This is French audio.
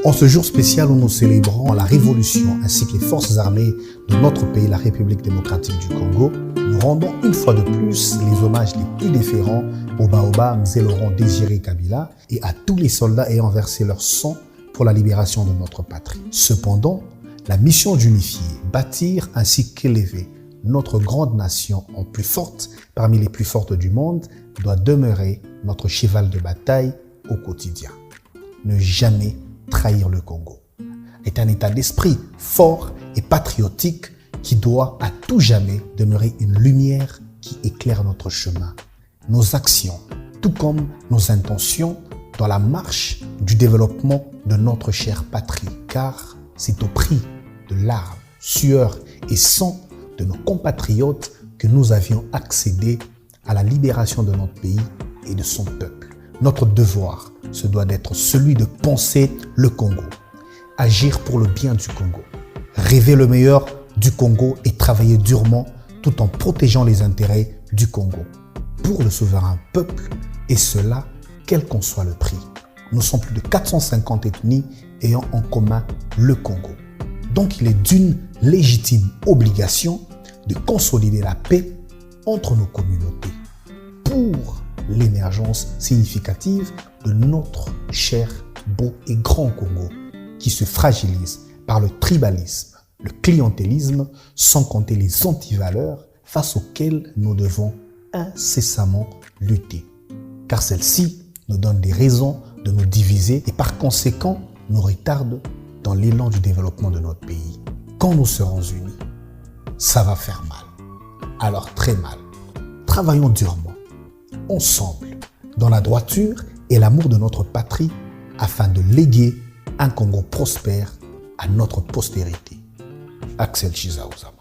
En ce jour spécial où nous célébrons la révolution ainsi que les forces armées de notre pays, la République démocratique du Congo, nous rendons une fois de plus les hommages les plus déférents au Baoba Mzee Laurent Désiré Kabila et à tous les soldats ayant versé leur sang pour la libération de notre patrie. Cependant, la mission d'unifier, bâtir ainsi qu'élever notre grande nation en plus forte parmi les plus fortes du monde doit demeurer notre cheval de bataille au quotidien. Ne jamais trahir le Congo est un état d'esprit fort et patriotique qui doit à tout jamais demeurer une lumière qui éclaire notre chemin, nos actions, tout comme nos intentions dans la marche du développement de notre chère patrie, car c'est au prix de larmes, sueur et sang de nos compatriotes que nous avions accédé à la libération de notre pays et de son peuple. Notre devoir, ce doit être celui de penser le Congo, agir pour le bien du Congo, rêver le meilleur du Congo et travailler durement tout en protégeant les intérêts du Congo pour le souverain peuple, et cela quel qu'en soit le prix. Nous sommes plus de 450 ethnies ayant en commun le Congo. Donc il est d'une légitime obligation de consolider la paix entre nos communautés pour l'émergence significative de notre cher, beau et grand Congo qui se fragilise par le tribalisme, le clientélisme, sans compter les antivaleurs face auxquelles nous devons incessamment lutter. Car celles-ci nous donnent des raisons de nous diviser et par conséquent nous retardent dans l'élan du développement de notre pays. Quand nous serons unis, ça va faire mal. Alors très mal. Travaillons durement, ensemble, dans la droiture et l'amour de notre patrie afin de léguer un Congo prospère à notre postérité. Axel Chizaouzama.